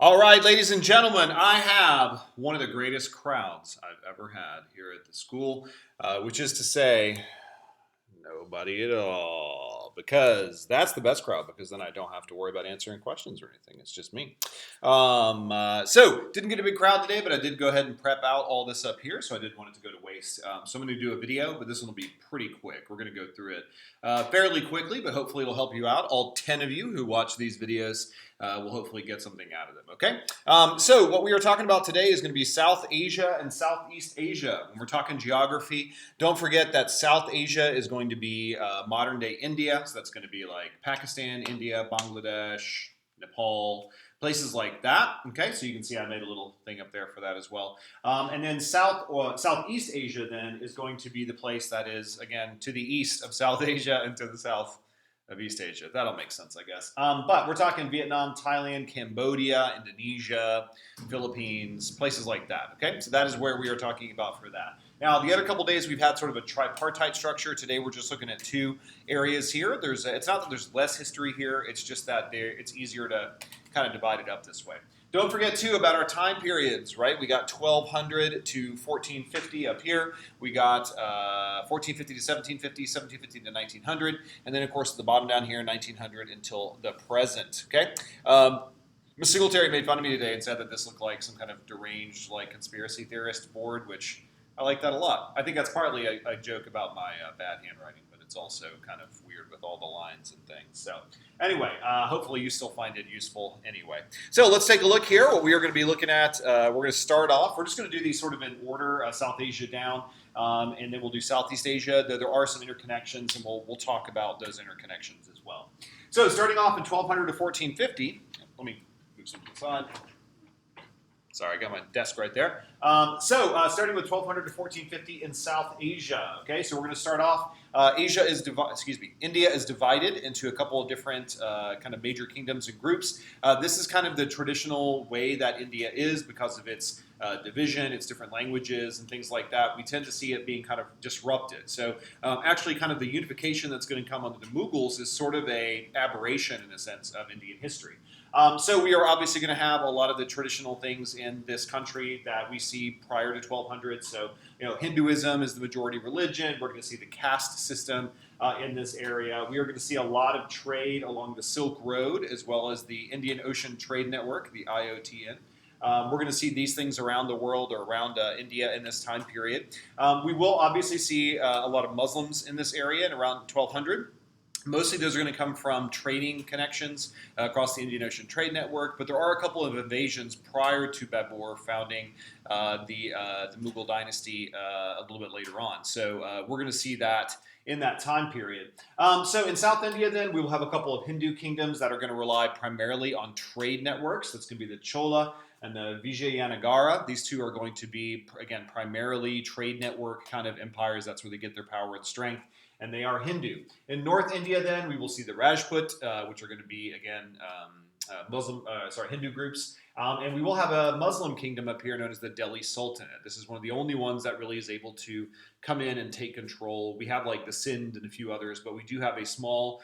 All right, ladies and gentlemen, I have one of the greatest crowds I've ever had here at the school, which is to say, nobody at all. Because that's the best crowd, because then I don't have to worry about answering questions or anything. It's just me. So, didn't get a big crowd today, but I did go ahead and prep out all this up here, so I didn't want it to go to waste. So I'm going to do a video, but this one will be pretty quick. We're going to go through it fairly quickly, but hopefully it'll help you out. All 10 of you who watch these videos will hopefully get something out of them, okay? So what we are talking about today is going to be South Asia and Southeast Asia. When we're talking geography, don't forget that South Asia is going to be modern-day India, so that's going to be like Pakistan, India, Bangladesh, Nepal, places like that. Okay, so you can see I made a little thing up there for that as well. And then Southeast Asia then is going to be the place that is, again, to the east of South Asia and to the south of East Asia. That'll make sense, I guess. But we're talking Vietnam, Thailand, Cambodia, Indonesia, Philippines, places like that. Okay, so that is where we are talking about for that. Now, the other couple days we've had sort of a tripartite structure. Today we're just looking at two areas here. It's not that there's less history here. It's just that it's easier to kind of divide it up this way. Don't forget, too, about our time periods, right? We got 1200 to 1450 up here. We got 1450 to 1750, 1750 to 1900. And then, of course, at the bottom down here, 1900 until the present, okay? Ms. Singletary made fun of me today and said that this looked like some kind of deranged, like, conspiracy theorist board, which I like that a lot. I think that's partly a joke about my bad handwriting, but it's also kind of weird with all the lines and things. So anyway, hopefully you still find it useful anyway. So let's take a look here. What we are going to be looking at, we're going to start off. We're just going to do these sort of in order, South Asia down, and then we'll do Southeast Asia. There are some interconnections, and we'll talk about those interconnections as well. So starting off in 1200 to 1450, let me move something aside. Sorry, I got my desk right there. Starting with 1200 to 1450 in South Asia. Okay, so we're going to start off. India is divided into a couple of different kind of major kingdoms and groups. This is kind of the traditional way that India is because of its division, its different languages, and things like that. We tend to see it being kind of disrupted. So actually, kind of the unification that's going to come under the Mughals is sort of a aberration in a sense of Indian history. So we are obviously going to have a lot of the traditional things in this country that we see prior to 1200. So, Hinduism is the majority religion. We're going to see the caste system in this area. We are going to see a lot of trade along the Silk Road, as well as the Indian Ocean Trade Network, the IOTN. We're going to see these things around the world or around India in this time period. We will obviously see a lot of Muslims in this area in around 1200. Mostly those are going to come from trading connections across the Indian Ocean Trade Network, but there are a couple of invasions prior to Babur founding the Mughal dynasty a little bit later on. So we're going to see that in that time period. So in South India then, we will have a couple of Hindu kingdoms that are going to rely primarily on trade networks. That's going to be the Chola and the Vijayanagara. These two are going to be, again, primarily trade network kind of empires. That's where they get their power and strength. And they are Hindu. In North India, then, we will see the Rajput, which are going to be, again, Hindu groups. And we will have a Muslim kingdom up here known as the Delhi Sultanate. This is one of the only ones that really is able to come in and take control. We have like the Sindh and a few others, but we do have a small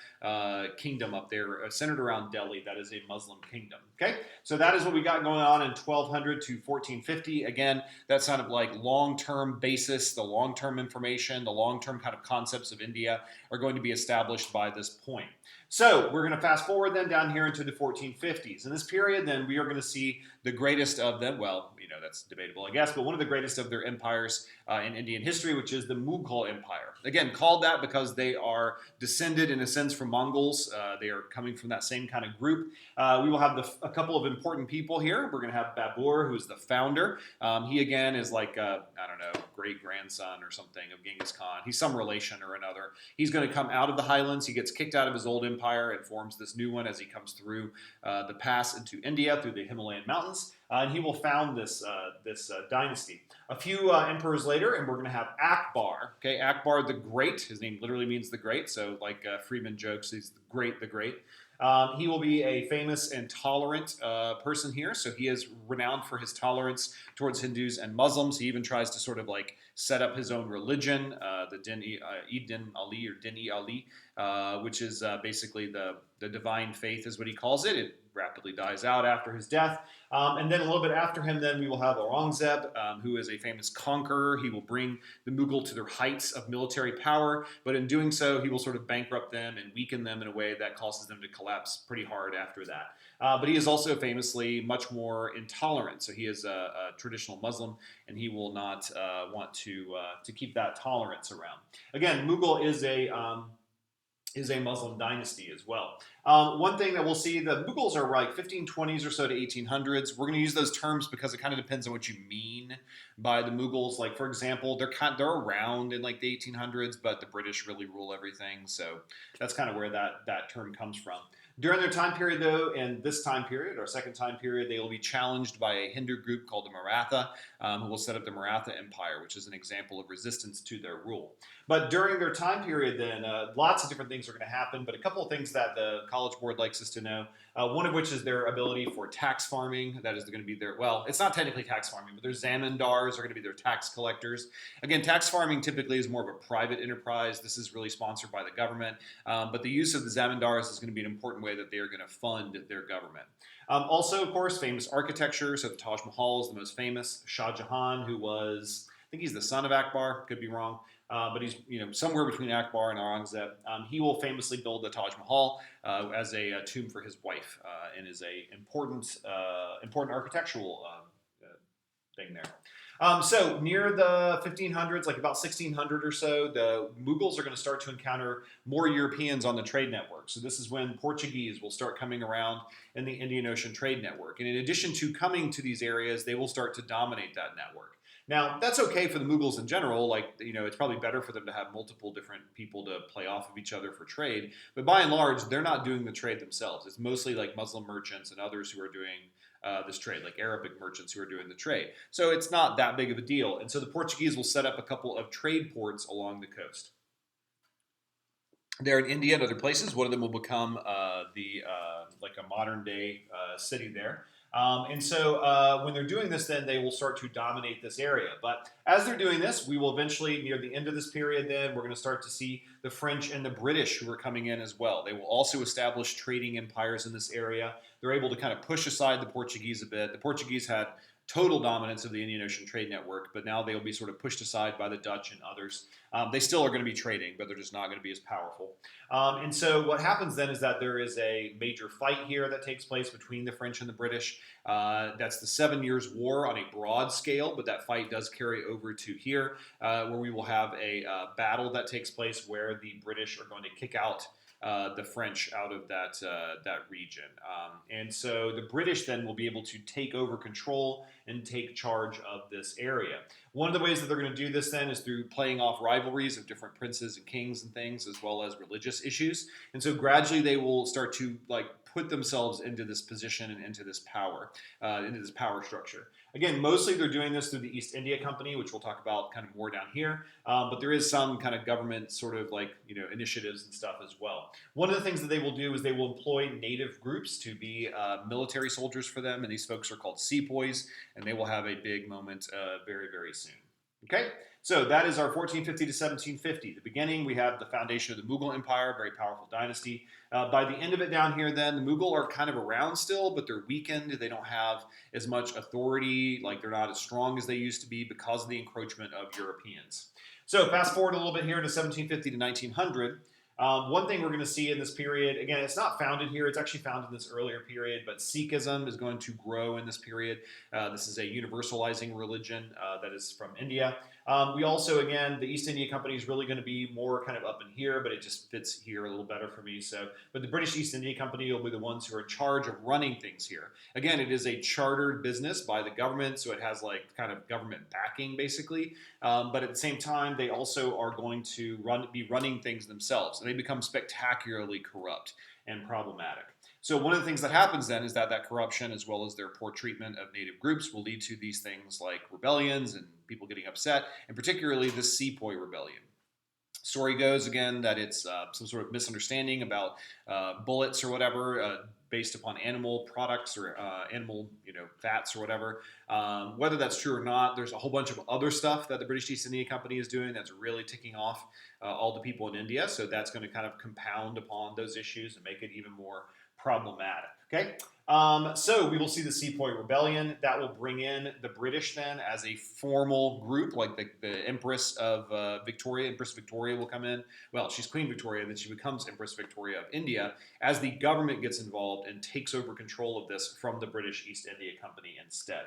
kingdom up there centered around Delhi that is a Muslim kingdom. Okay, so that is what we got going on in 1200 to 1450. Again, that's kind of like long-term basis, the long-term information, the long-term kind of concepts of India are going to be established by this point. So we're going to fast forward then down here into the 1450s. In this period, then, we are going to see the greatest of them. Well, that's debatable, I guess, but one of the greatest of their empires in Indian history, which is the Mughal Empire. Again, called that because they are descended, in a sense, from Mongols. They are coming from that same kind of group. We will have a couple of important people here. We're going to have Babur, who is the founder. He, again, is like, great-grandson or something of Genghis Khan. He's some relation or another. He's going to come out of the highlands. He gets kicked out of his old empire and forms this new one as he comes through the pass into India through the Himalayan mountains. And he will found this dynasty. A few emperors later, and we're going to have Akbar. Okay, Akbar the Great. His name literally means the Great. So, like Freeman jokes, he's the Great. He will be a famous and tolerant person here. So he is renowned for his tolerance towards Hindus and Muslims. He even tries to sort of like set up his own religion, the Din Ali. which is basically the divine faith is what he calls it. It rapidly dies out after his death. And then a little bit after him, then we will have Aurongzeb, who is a famous conqueror. He will bring the Mughal to their heights of military power, but in doing so, he will sort of bankrupt them and weaken them in a way that causes them to collapse pretty hard after that. But he is also famously much more intolerant. So he is a traditional Muslim, and he will not want to keep that tolerance around. Again, Mughal is a Muslim dynasty as well. One thing that we'll see, the Mughals are like 1520s or so to 1800s. We're going to use those terms because it kind of depends on what you mean by the Mughals. Like, for example, they're around in like the 1800s, but the British really rule everything. So that's kind of where that term comes from. During their time period, though, in this time period, our second time period, they will be challenged by a Hindu group called the Maratha, who will set up the Maratha Empire, which is an example of resistance to their rule. But during their time period, then, lots of different things are going to happen, but a couple of things that the College Board likes us to know, one of which is their ability for tax farming. That is going to be their, well, it's not technically tax farming, but their zamindars are going to be their tax collectors. Again, tax farming typically is more of a private enterprise. This is really sponsored by the government, but the use of the zamindars is going to be an important way that they are going to fund their government. Also, of course, famous architecture. So the Taj Mahal is the most famous. Shah Jahan, who was, I think he's the son of Akbar, could be wrong, but he's somewhere between Akbar and Aurangzeb. He will famously build the Taj Mahal as a tomb for his wife, and is a important architectural thing there. So near the 1500s, like about 1600 or so, the Mughals are going to start to encounter more Europeans on the trade network. So this is when Portuguese will start coming around in the Indian Ocean trade network. And in addition to coming to these areas, they will start to dominate that network. Now, that's okay for the Mughals in general. Like, it's probably better for them to have multiple different people to play off of each other for trade. But by and large, they're not doing the trade themselves. It's mostly like Muslim merchants and others who are doing this trade, like Arabic merchants who are doing the trade. So it's not that big of a deal. And so the Portuguese will set up a couple of trade ports along the coast. They're in India and other places. One of them will become like a modern day city there. And so when they're doing this, then they will start to dominate this area. But as they're doing this, we will eventually, near the end of this period, then we're going to start to see the French and the British who are coming in as well. They will also establish trading empires in this area. They're able to kind of push aside the Portuguese a bit. The Portuguese had total dominance of the Indian Ocean trade network, but now they will be sort of pushed aside by the Dutch and others. They still are going to be trading, but they're just not going to be as powerful. And so what happens then is that there is a major fight here that takes place between the French and the British. That's the 7 Years' War on a broad scale, but that fight does carry over to here, where we will have a battle that takes place where the British are going to kick out the French out of that region. And so the British then will be able to take over control and take charge of this area. One of the ways that they're going to do this then is through playing off rivalries of different princes and kings and things, as well as religious issues. And so gradually they will start to put themselves into this position and into this power structure. Again, mostly they're doing this through the East India Company, which we'll talk about kind of more down here. But there is some kind of government sort of initiatives and stuff as well. One of the things that they will do is they will employ native groups to be military soldiers for them. And these folks are called sepoys, and they will have a big moment very, very soon. Okay, so that is our 1450 to 1750. The beginning, we have the foundation of the Mughal Empire, very powerful dynasty. By the end of it down here then, the Mughal are kind of around still, but they're weakened. They don't have as much authority, they're not as strong as they used to be because of the encroachment of Europeans. So fast forward a little bit here to 1750 to 1900. One thing we're going to see in this period, again, it's not founded here. It's actually found in this earlier period, but Sikhism is going to grow in this period. This is a universalizing religion that is from India. We also, again, the East India Company is really going to be more kind of up in here, but it just fits here a little better for me. But the British East India Company will be the ones who are in charge of running things here. Again, it is a chartered business by the government, so it has kind of government backing basically. But at the same time, they also are going to be running things themselves, and they become spectacularly corrupt and problematic. So one of the things that happens then is that corruption, as well as their poor treatment of native groups, will lead to these things like rebellions and people getting upset, and particularly the Sepoy Rebellion. Story goes, again, that it's some sort of misunderstanding about bullets or whatever. based upon animal products or animal, fats or whatever. Whether that's true or not, there's a whole bunch of other stuff that the British East India Company is doing that's really ticking off all the people in India. So that's going to kind of compound upon those issues and make it even more problematic. Okay. So we will see the Sepoy Rebellion. That will bring in the British then as a formal group, like the Empress of Victoria. Empress Victoria will come in. Well, she's Queen Victoria, then she becomes Empress Victoria of India as the government gets involved and takes over control of this from the British East India Company instead.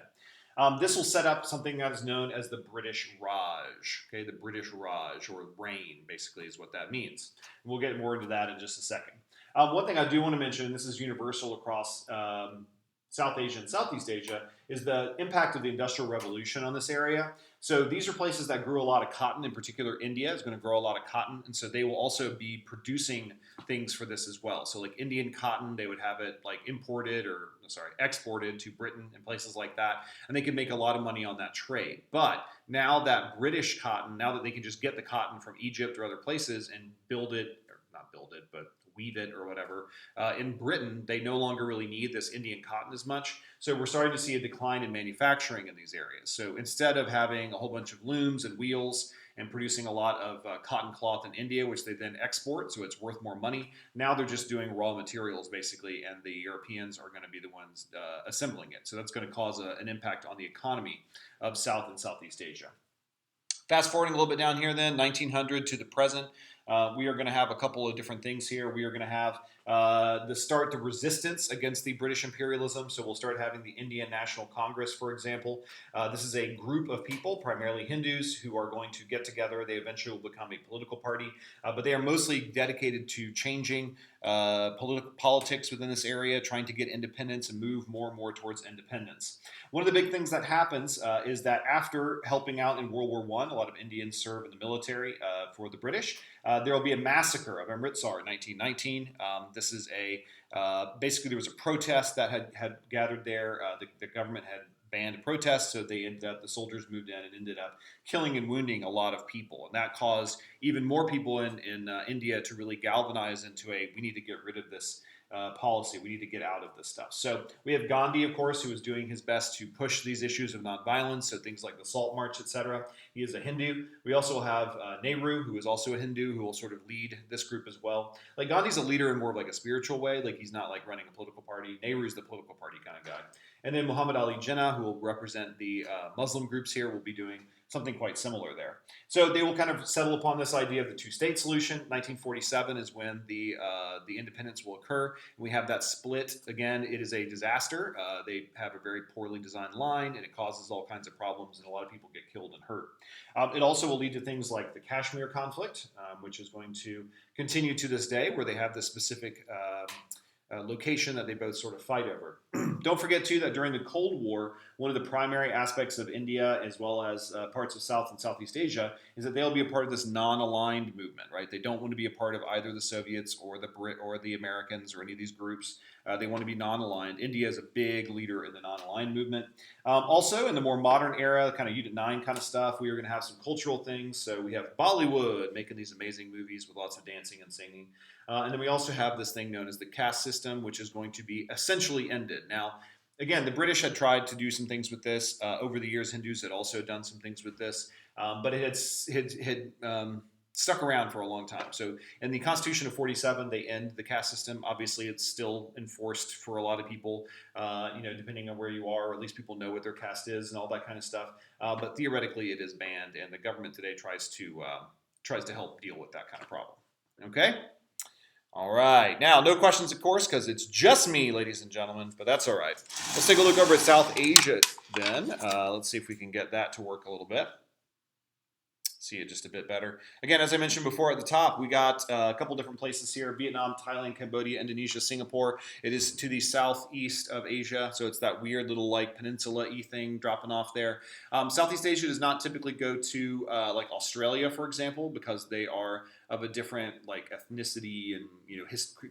This will set up something that is known as the British Raj. Okay, the British Raj, or reign, basically, is what that means. We'll get more into that in just a second. One thing I do want to mention, and this is universal across South Asia and Southeast Asia, is the impact of the Industrial Revolution on this area. So these are places that grew a lot of cotton. In particular, India is going to grow a lot of cotton, and so they will also be producing things for this as well. So like Indian cotton, they would have it like exported to Britain and places like that, and they can make a lot of money on that trade. But now that British cotton, now that they can just get the cotton from Egypt or other places and build it, or not build it, but weave it or whatever, in Britain, they no longer really need this Indian cotton as much. So we're starting to see a decline in manufacturing in these areas. So instead of having a whole bunch of looms and wheels and producing a lot of cotton cloth in India, which they then export, so it's worth more money, now they're just doing raw materials basically, and the Europeans are going to be the ones assembling it. So that's going to cause an impact on the economy of South and Southeast Asia. Fast forwarding a little bit down here then, 1900 to the present, we are going to have a couple of different things here. We are going to have the resistance against the British imperialism. So we'll start having the Indian National Congress, for example. This is a group of people, primarily Hindus, who are going to get together. They eventually will become a political party, but they are mostly dedicated to changing politics within this area, trying to get independence and move more and more towards independence. One of the big things that happens is that after helping out in World War I, a lot of Indians serve in the military for the British. There will be a massacre of Amritsar in 1919. This is basically there was a protest that had gathered there. The government had banned protests, so the soldiers moved in and ended up killing and wounding a lot of people. And that caused even more people in India to really galvanize into we need to get rid of this policy. We need to get out of this stuff. So we have Gandhi, of course, who is doing his best to push these issues of nonviolence, so things like the Salt March, etc. He is a Hindu. We also have Nehru, who is also a Hindu, who will sort of lead this group as well. Like Gandhi's a leader in more of like a spiritual way. Like he's not like running a political party. Nehru's the political party kind of guy. And then Muhammad Ali Jinnah, who will represent the Muslim groups here, will be doing something quite similar there. So they will kind of settle upon this idea of the two-state solution. 1947 is when the independence will occur. We have that split. Again, it is a disaster. They have a very poorly designed line, and it causes all kinds of problems, and a lot of people get killed and hurt. It also will lead to things like the Kashmir conflict, which is going to continue to this day, where they have this specific location that they both sort of fight over. Don't forget, too, that during the Cold War, one of the primary aspects of India, as well as parts of South and Southeast Asia, is that they'll be a part of this non-aligned movement, right? They don't want to be a part of either the Soviets or the Brit or the Americans or any of these groups. They want to be non-aligned. India is a big leader in the non-aligned movement. Also, in the more modern era, kind of Unit 9 kind of stuff, we are going to have some cultural things. So we have Bollywood making these amazing movies with lots of dancing and singing. And then we also have this thing known as the caste system, which is going to be essentially ended. Now, again, the British had tried to do some things with this. Over the years, Hindus had also done some things with this, but it had stuck around for a long time. So in the Constitution of 47, they end the caste system. Obviously, it's still enforced for a lot of people, depending on where you are, or at least people know what their caste is and all that kind of stuff. But theoretically, it is banned, and the government today tries to help deal with that kind of problem. Okay? All right. Now, no questions, of course, because it's just me, ladies and gentlemen, but that's all right. Let's take a look over at South Asia then. Let's see if we can get that to work a little bit. See it just a bit better. Again, as I mentioned before at the top, we got a couple different places here: Vietnam, Thailand, Cambodia, Indonesia, Singapore. It is to the southeast of Asia, so it's that weird little like peninsula-y thing dropping off there. Southeast Asia does not typically go to like Australia, for example, because they are of a different like ethnicity and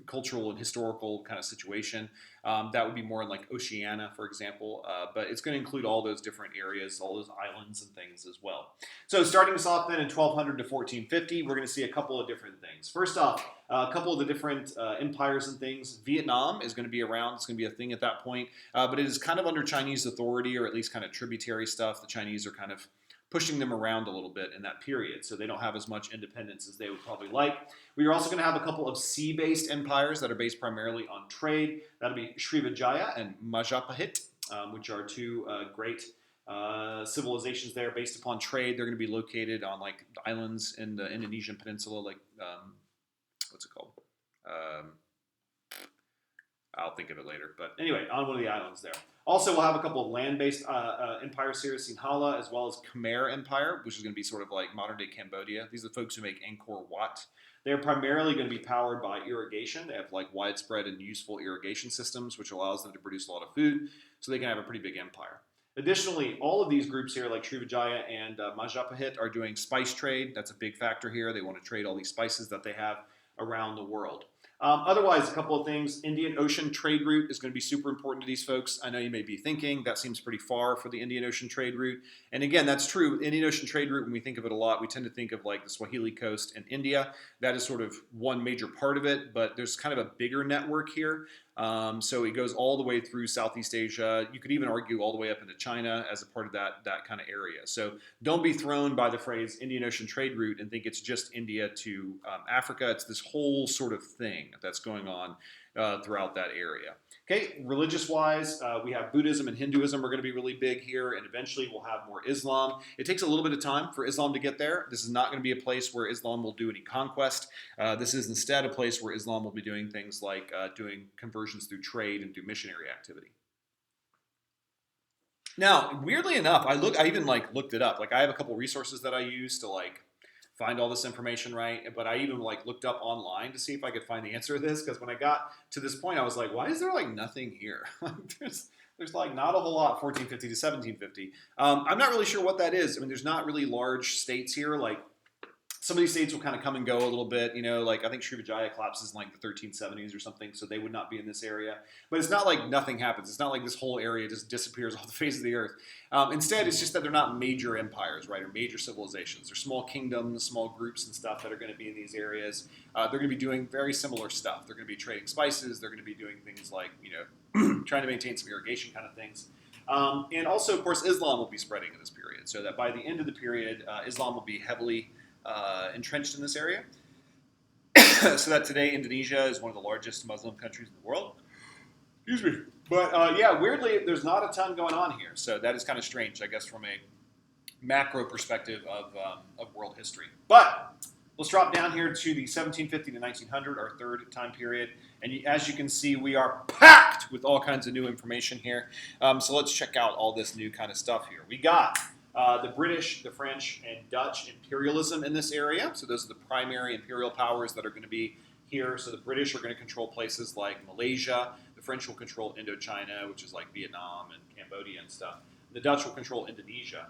cultural and historical kind of situation. That would be more in like Oceania, for example, but it's going to include all those different areas, all those islands and things as well. So starting us off then in 1200 to 1450, we're going to see a couple of different things. First off, a couple of the different empires and things. Vietnam is going to be around. It's going to be a thing at that point, but it is kind of under Chinese authority, or at least kind of tributary stuff. The Chinese are kind of pushing them around a little bit in that period, so they don't have as much independence as they would probably like. We are also going to have a couple of sea-based empires that are based primarily on trade. That'll be Srivijaya and Majapahit, which are two great civilizations there based upon trade. They're going to be located on like islands in the Indonesian peninsula, like what's it called? I'll think of it later. But anyway, on one of the islands there. Also, we'll have a couple of land-based empires here, Sinhala, as well as Khmer Empire, which is going to be sort of like modern-day Cambodia. These are the folks who make Angkor Wat. They're primarily going to be powered by irrigation. They have like widespread and useful irrigation systems, which allows them to produce a lot of food, so they can have a pretty big empire. Additionally, all of these groups here, like Srivijaya and Majapahit, are doing spice trade. That's a big factor here. They want to trade all these spices that they have around the world. Otherwise, a couple of things. Indian Ocean trade route is going to be super important to these folks. I know you may be thinking that seems pretty far for the Indian Ocean trade route. And again, that's true. Indian Ocean trade route, when we think of it a lot, we tend to think of like the Swahili coast and India. That is sort of one major part of it, but there's kind of a bigger network here. So it goes all the way through Southeast Asia. You could even argue all the way up into China as a part of that kind of area. So don't be thrown by the phrase Indian Ocean trade route and think it's just India to Africa. It's this whole sort of thing that's going on throughout that area. Okay, religious-wise, we have Buddhism and Hinduism are going to be really big here, and eventually we'll have more Islam. It takes a little bit of time for Islam to get there. This is not going to be a place where Islam will do any conquest. This is instead a place where Islam will be doing things like doing conversions through trade and through missionary activity. Now, weirdly enough, I even like looked it up. Like I have a couple resources that I use to like find all this information, right? But I even like looked up online to see if I could find the answer to this, because when I got to this point, I was like, why is there like nothing here? There's like not a whole lot 1450 to 1750. I'm not really sure what that is. I mean, there's not really large states here. Like some of these states will kind of come and go a little bit, like I think Srivijaya collapses in like the 1370s or something, so they would not be in this area. But it's not like nothing happens. It's not like this whole area just disappears off the face of the earth. Instead, it's just that they're not major empires, right, or major civilizations. They're small kingdoms, small groups and stuff that are going to be in these areas. They're going to be doing very similar stuff. They're going to be trading spices. They're going to be doing things like, trying to maintain some irrigation kind of things. And also, of course, Islam will be spreading in this period, so that by the end of the period, Islam will be heavily entrenched in this area. So that today Indonesia is one of the largest Muslim countries in the world. Excuse me. But weirdly, there's not a ton going on here. So that is kind of strange, I guess, from a macro perspective of world history. But let's drop down here to the 1750 to 1900, our third time period. And as you can see, we are packed with all kinds of new information here. So let's check out all this new kind of stuff here. We got the British, the French, and Dutch imperialism in this area. So those are the primary imperial powers that are going to be here. So the British are going to control places like Malaysia. The French will control Indochina, which is like Vietnam and Cambodia and stuff. The Dutch will control Indonesia.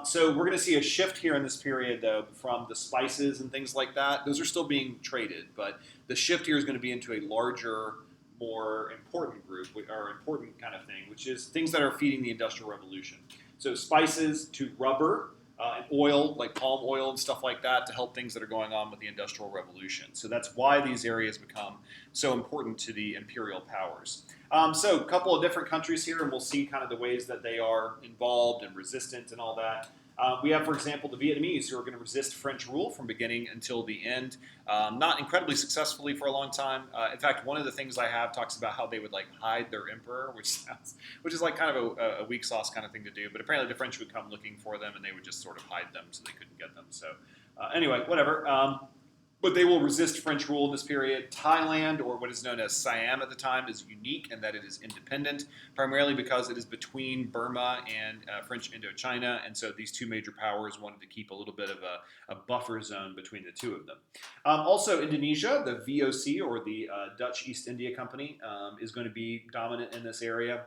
So we're going to see a shift here in this period, though, from the spices and things like that. Those are still being traded, but the shift here is going to be into a larger, more important group, or important kind of thing, which is things that are feeding the Industrial Revolution. So spices to rubber and oil, like palm oil and stuff like that, to help things that are going on with the Industrial Revolution. So that's why these areas become so important to the imperial powers. So a couple of different countries here, and we'll see kind of the ways that they are involved and resistant and all that. We have, for example, the Vietnamese, who are going to resist French rule from beginning until the end. Not incredibly successfully for a long time. In fact, one of the things I have talks about how they would like hide their emperor, which is like kind of a weak sauce kind of thing to do. But apparently the French would come looking for them, and they would just sort of hide them so they couldn't get them. So anyway, whatever. But they will resist French rule in this period. Thailand, or what is known as Siam at the time, is unique in that it is independent, primarily because it is between Burma and French Indochina, and so these two major powers wanted to keep a little bit of a buffer zone between the two of them. Also, Indonesia, the VOC, or the Dutch East India Company, is going to be dominant in this area.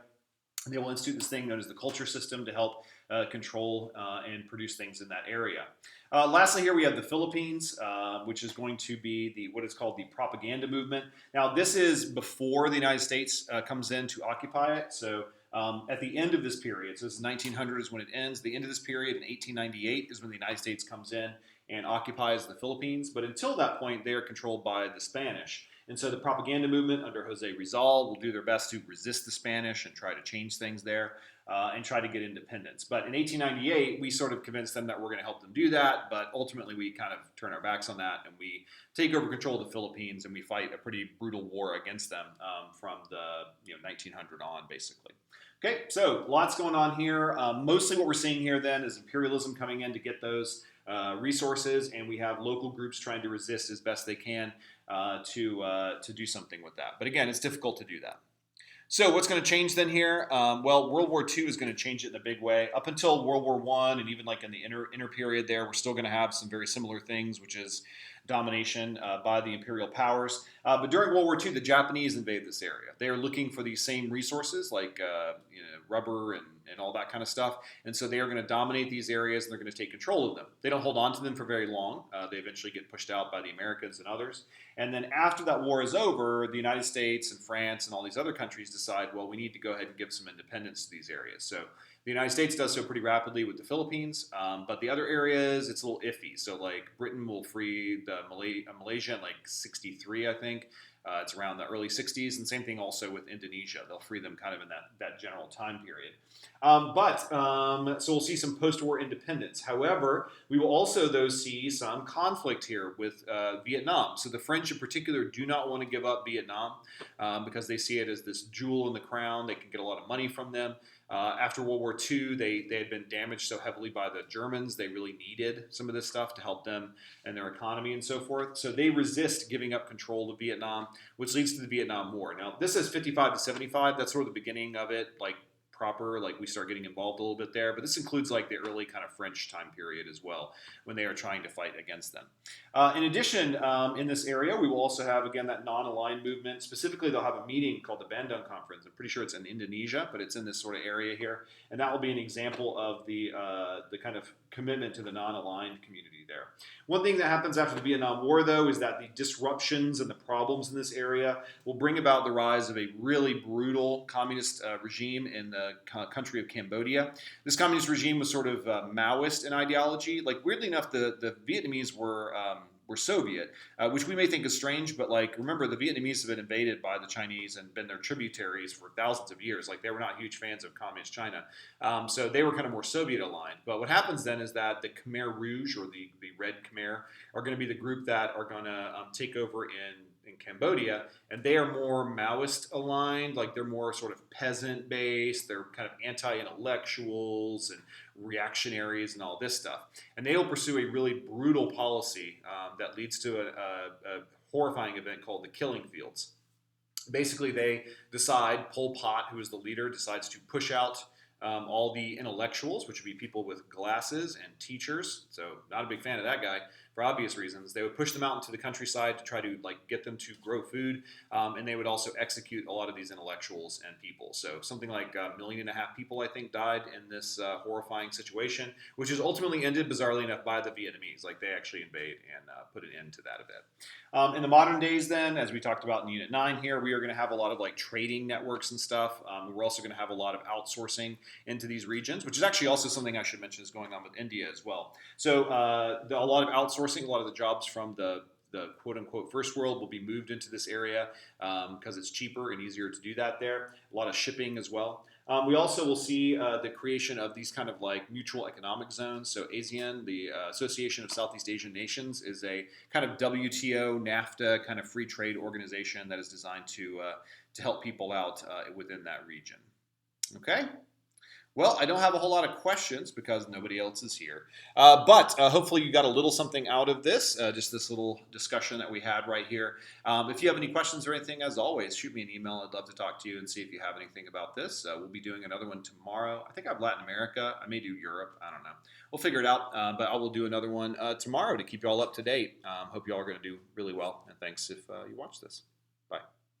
They will institute this thing known as the culture system to help control and produce things in that area. Lastly, here we have the Philippines, which is going to be what is called the propaganda movement. Now, this is before the United States comes in to occupy it. So at the end of this period, so this is 1900 is when it ends. The end of this period in 1898 is when the United States comes in and occupies the Philippines. But until that point, they are controlled by the Spanish. And so the propaganda movement under Jose Rizal will do their best to resist the Spanish and try to change things there and try to get independence. But in 1898, we sort of convinced them that we're going to help them do that. But ultimately, we kind of turn our backs on that and we take over control of the Philippines and we fight a pretty brutal war against them from the 1900 on, basically. Okay, so lots going on here. Mostly what we're seeing here then is imperialism coming in to get those resources, and we have local groups trying to resist as best they can to do something with that. But again, it's difficult to do that. So what's going to change then here? Well, World War II is going to change it in a big way. Up until World War I, and even like in the inner period there, we're still going to have some very similar things, which is domination by the imperial powers. But during World War II, the Japanese invade this area. They are looking for these same resources like rubber and all that kind of stuff. And so they are going to dominate these areas and they're going to take control of them. They don't hold on to them for very long. They eventually get pushed out by the Americans and others. And then after that war is over, the United States and France and all these other countries decide, well, we need to go ahead and give some independence to these areas. So the United States does so pretty rapidly with the Philippines, but the other areas, it's a little iffy. So like Britain will free the Malaysia in like 63, I think. It's around the early 60s, and same thing also with Indonesia. They'll free them kind of in that general time period. So we'll see some post-war independence. However, we will also, though, see some conflict here with Vietnam. So the French in particular do not want to give up Vietnam because they see it as this jewel in the crown. They can get a lot of money from them. After World War II, they had been damaged so heavily by the Germans, they really needed some of this stuff to help them and their economy and so forth. So they resist giving up control of Vietnam, which leads to the Vietnam War. Now, this is 55 to 75. That's sort of the beginning of it, like proper, like we start getting involved a little bit there. But this includes like the early kind of French time period as well, when they are trying to fight against them. In addition, in this area, we will also have, again, that non-aligned movement. Specifically, they'll have a meeting called the Bandung Conference. I'm pretty sure it's in Indonesia, but it's in this sort of area here. And that will be an example of the kind of commitment to the non-aligned community there. One thing that happens after the Vietnam War, though, is that the disruptions and the problems in this area will bring about the rise of a really brutal communist regime in the country of Cambodia. This communist regime was sort of Maoist in ideology. Like, weirdly enough, the Vietnamese were Soviet, which we may think is strange, but like, remember, the Vietnamese have been invaded by the Chinese and been their tributaries for thousands of years. Like, they were not huge fans of communist China. So they were kind of more Soviet aligned. But what happens then is that the Khmer Rouge, or the Red Khmer, are going to be the group that are going to take over in Cambodia, and they are more Maoist aligned. Like, they're more sort of peasant based. They're kind of anti-intellectuals and reactionaries and all this stuff. And they will pursue a really brutal policy that leads to a horrifying event called the Killing Fields. Basically, they decide, Pol Pot, who is the leader, decides to push out all the intellectuals, which would be people with glasses and teachers. So not a big fan of that guy for obvious reasons. They would push them out into the countryside to try to like get them to grow food, and they would also execute a lot of these intellectuals and people. So something like 1.5 million people, I think, died in this horrifying situation, which is ultimately ended, bizarrely enough, by the Vietnamese. Like, they actually invade and put an end to that event. In the modern days then, as we talked about in Unit 9 here, we are going to have a lot of like trading networks and stuff. We're also going to have a lot of outsourcing into these regions, which is actually also something I should mention is going on with India as well. So a lot of outsourcing, a lot of the jobs from the quote-unquote first world will be moved into this area because it's cheaper and easier to do that there. A lot of shipping as well. We also will see the creation of these kind of like mutual economic zones. So ASEAN, the Association of Southeast Asian Nations, is a kind of WTO, NAFTA kind of free trade organization that is designed to help people out within that region. Okay? Well, I don't have a whole lot of questions because nobody else is here. But hopefully you got a little something out of this, just this little discussion that we had right here. If you have any questions or anything, as always, shoot me an email. I'd love to talk to you and see if you have anything about this. We'll be doing another one tomorrow. I think I have Latin America. I may do Europe. I don't know. We'll figure it out. But I will do another one tomorrow to keep you all up to date. Hope you all are going to do really well. And thanks if you watch this. Bye.